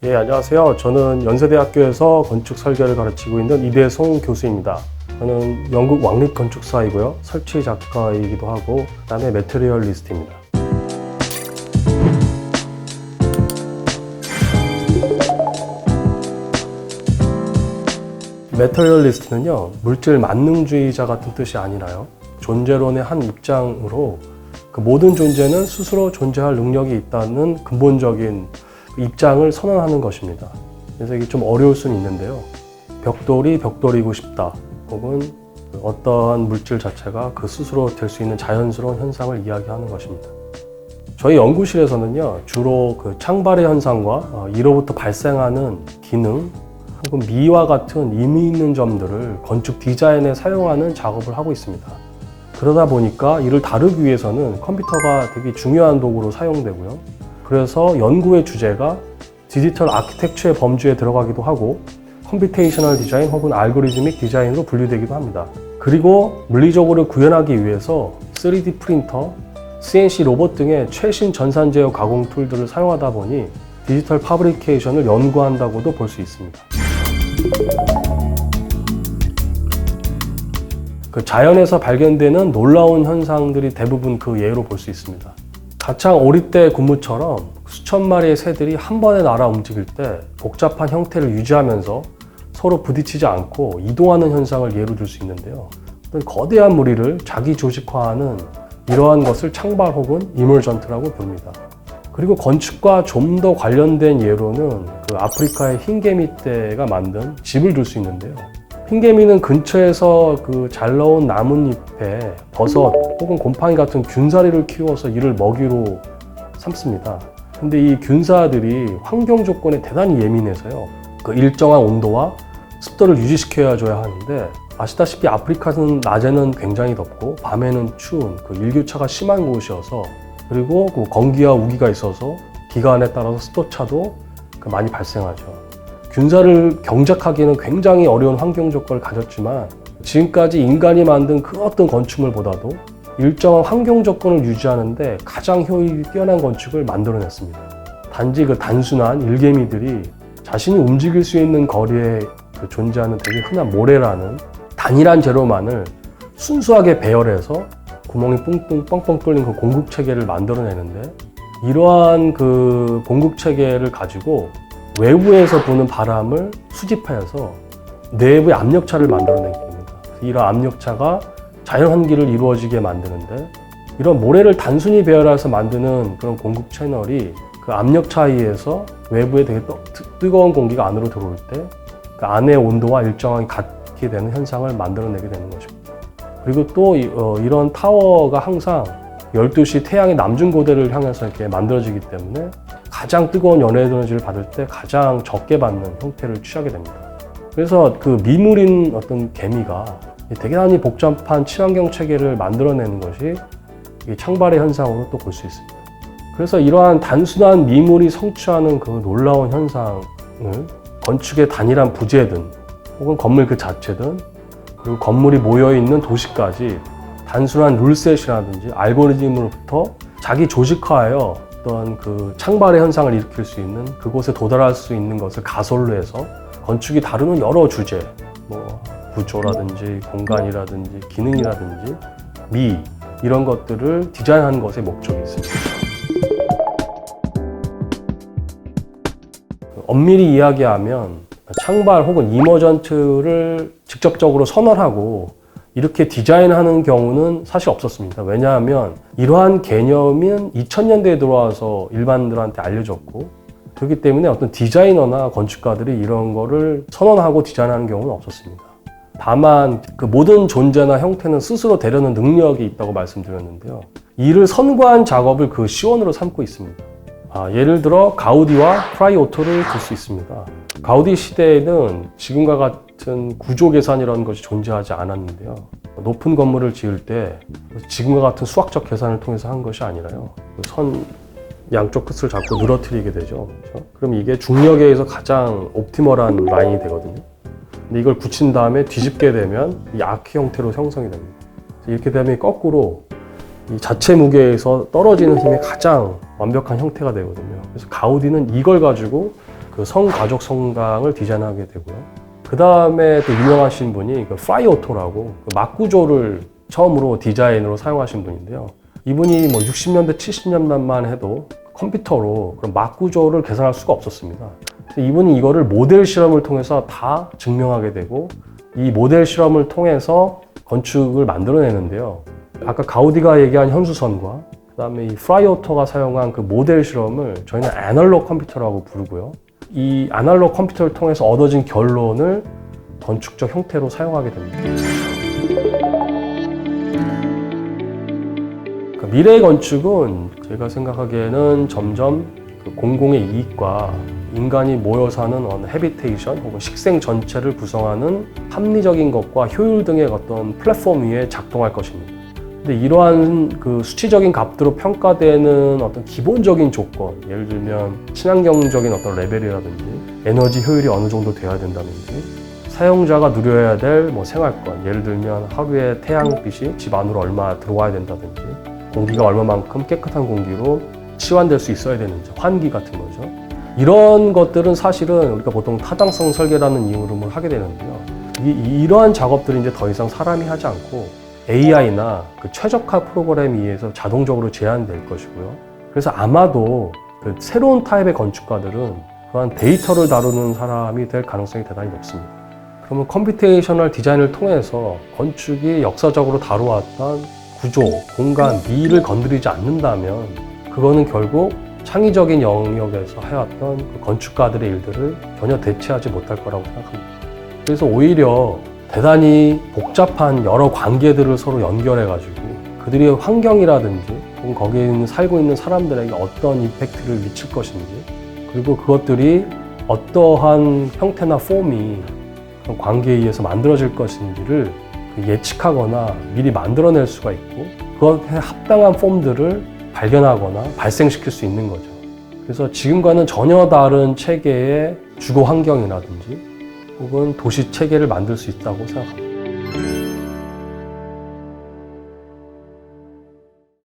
예, 안녕하세요. 저는 연세대학교에서 건축 설계를 가르치고 있는 이대송 교수입니다. 저는 영국 왕립 건축사이고요. 설치 작가이기도 하고, 그다음에 매테리얼리스트입니다. 매테리얼리스트는요, 물질 만능주의자 같은 뜻이 아니라요, 존재론의 한 입장으로 그 모든 존재는 스스로 존재할 능력이 있다는 근본적인 입장을 선언하는 것입니다. 그래서 이게 좀 어려울 수는 있는데요. 벽돌이 벽돌이고 싶다, 혹은 어떠한 물질 자체가 그 스스로 될 수 있는 자연스러운 현상을 이야기하는 것입니다. 저희 연구실에서는요, 주로 그 창발의 현상과 이로부터 발생하는 기능, 혹은 미와 같은 의미 있는 점들을 건축 디자인에 사용하는 작업을 하고 있습니다. 그러다 보니까 이를 다루기 위해서는 컴퓨터가 되게 중요한 도구로 사용되고요. 그래서 연구의 주제가 디지털 아키텍처의 범주에 들어가기도 하고, 컴퓨테이셔널 디자인 혹은 알고리즘믹 디자인으로 분류되기도 합니다. 그리고 물리적으로 구현하기 위해서 3D 프린터, CNC 로봇 등의 최신 전산 제어 가공 툴들을 사용하다 보니 디지털 파브리케이션을 연구한다고도 볼 수 있습니다. 그 자연에서 발견되는 놀라운 현상들이 대부분 그 예로 볼 수 있습니다. 가창 오리떼 군무처럼 수천 마리의 새들이 한 번에 날아 움직일 때 복잡한 형태를 유지하면서 서로 부딪히지 않고 이동하는 현상을 예로 들 수 있는데요. 어떤 거대한 무리를 자기 조직화하는 이러한 것을 창발 혹은 이머전트라고 부릅니다. 그리고 건축과 좀 더 관련된 예로는 그 아프리카의 흰개미떼가 만든 집을 들 수 있는데요. 흰개미는 근처에서 그 잘 나온 나뭇잎에 버섯 혹은 곰팡이 같은 균사리를 키워서 이를 먹이로 삼습니다. 근데 이 균사들이 환경 조건에 대단히 예민해서요, 그 일정한 온도와 습도를 유지시켜야 줘야 하는데, 아시다시피 아프리카는 낮에는 굉장히 덥고 밤에는 추운 그 일교차가 심한 곳이어서, 그리고 그 건기와 우기가 있어서 기간에 따라서 습도차도 많이 발생하죠. 균사를 경작하기는 굉장히 어려운 환경 조건을 가졌지만, 지금까지 인간이 만든 그 어떤 건축물보다도 일정한 환경 조건을 유지하는데 가장 효율이 뛰어난 건축을 만들어냈습니다. 단지 그 단순한 일개미들이 자신이 움직일 수 있는 거리에 존재하는 되게 흔한 모래라는 단일한 재료만을 순수하게 배열해서 구멍이 뻥뻥 뚫린 그 공급 체계를 만들어내는데, 이러한 그 공급 체계를 가지고 외부에서 부는 바람을 수집하여서 내부의 압력차를 만들어내게 됩니다. 이런 압력차가 자연 환기를 이루어지게 만드는데, 이런 모래를 단순히 배열해서 만드는 그런 공급 채널이 그 압력차에 의해서 외부에 되게 뜨거운 공기가 안으로 들어올 때 그 안의 온도와 일정하게 같게 되는 현상을 만들어내게 되는 것입니다. 그리고 또 이런 타워가 항상 12시 태양의 남중고대를 향해서 이렇게 만들어지기 때문에 가장 뜨거운 연에너지를 받을 때 가장 적게 받는 형태를 취하게 됩니다. 그래서 그 미물인 어떤 개미가 대단히 복잡한 친환경 체계를 만들어내는 것이 창발의 현상으로 또 볼 수 있습니다. 그래서 이러한 단순한 미물이 성취하는 그 놀라운 현상을 건축의 단일한 부재든 혹은 건물 그 자체든, 그리고 건물이 모여있는 도시까지 단순한 룰셋이라든지 알고리즘으로부터 자기 조직화하여 어떤 그 창발의 현상을 일으킬 수 있는, 그곳에 도달할 수 있는 것을 가설로 해서 건축이 다루는 여러 주제, 구조라든지 공간이라든지 기능이라든지 미, 이런 것들을 디자인하는 것에 목적이 있습니다. 엄밀히 이야기하면 창발 혹은 이머전트를 직접적으로 선언하고 이렇게 디자인하는 경우는 사실 없었습니다. 왜냐하면 이러한 개념은 2000년대에 들어와서 일반인들한테 알려졌고, 그렇기 때문에 어떤 디자이너나 건축가들이 이런 거를 선언하고 디자인하는 경우는 없었습니다. 다만 그 모든 존재나 형태는 스스로 되려는 능력이 있다고 말씀드렸는데요. 이를 선고한 작업을 그 시원으로 삼고 있습니다. 예를 들어 가우디와 프라이오토를 들 수 있습니다. 가우디 시대에는 지금과 같은 구조 계산이라는 것이 존재하지 않았는데요. 높은 건물을 지을 때 지금과 같은 수학적 계산을 통해서 한 것이 아니라요, 선 양쪽 끝을 잡고 늘어뜨리게 되죠. 그렇죠? 그럼 이게 중력에 의해서 가장 옵티멀한 라인이 되거든요. 근데 이걸 붙인 다음에 뒤집게 되면 이 아크 형태로 형성이 됩니다. 이렇게 되면 거꾸로 이 자체 무게에서 떨어지는 힘이 가장 완벽한 형태가 되거든요. 그래서 가우디는 이걸 가지고 그 성가족 성당을 디자인하게 되고요. 그 다음에 또 유명하신 분이 그 프라이 오토라고 그 막 구조를 처음으로 디자인으로 사용하신 분인데요. 이분이 뭐 60년대, 70년대만 해도 컴퓨터로 그런 막 구조를 계산할 수가 없었습니다. 이분이 이거를 모델 실험을 통해서 다 증명하게 되고 이 모델 실험을 통해서 건축을 만들어내는데요. 아까 가우디가 얘기한 현수선과 그다음에 이 프라이 오토가 사용한 그 모델 실험을 저희는 애널로그 컴퓨터라고 부르고요. 이 애널로그 컴퓨터를 통해서 얻어진 결론을 건축적 형태로 사용하게 됩니다. 그러니까 미래의 건축은 제가 생각하기에는 점점 그 공공의 이익과 인간이 모여 사는 어느 헤비테이션 혹은 식생 전체를 구성하는 합리적인 것과 효율 등의 어떤 플랫폼 위에 작동할 것입니다. 근데 이러한 그 수치적인 값으로 평가되는 어떤 기본적인 조건, 예를 들면 친환경적인 어떤 레벨이라든지 에너지 효율이 어느 정도 돼야 된다든지 사용자가 누려야 될 뭐 생활권, 예를 들면 하루에 태양빛이 집 안으로 얼마 들어와야 된다든지 공기가 얼마만큼 깨끗한 공기로 치환될 수 있어야 되는지, 환기 같은 거죠. 이런 것들은 사실은 우리가 보통 타당성 설계라는 이름으로 하게 되는데요. 이러한 작업들은 이제 더 이상 사람이 하지 않고 AI나 그 최적화 프로그램에 의해서 자동적으로 제한될 것이고요. 그래서 아마도 그 새로운 타입의 건축가들은 그러한 데이터를 다루는 사람이 될 가능성이 대단히 높습니다. 그러면 컴퓨테이셔널 디자인을 통해서 건축이 역사적으로 다루었던 구조, 공간, 미를 건드리지 않는다면 그거는 결국 창의적인 영역에서 해왔던 그 건축가들의 일들을 전혀 대체하지 못할 거라고 생각합니다. 그래서 오히려 대단히 복잡한 여러 관계들을 서로 연결해가지고 그들의 환경이라든지 혹은 거기에 살고 있는 사람들에게 어떤 임팩트를 미칠 것인지 그리고 그것들이 어떠한 형태나 폼이 그런 관계에 의해서 만들어질 것인지를 예측하거나 미리 만들어낼 수가 있고 그것에 합당한 폼들을 발견하거나 발생시킬 수 있는 거죠. 그래서 지금과는 전혀 다른 체계의 주거 환경이라든지 혹은 도시 체계를 만들 수 있다고 생각합니다.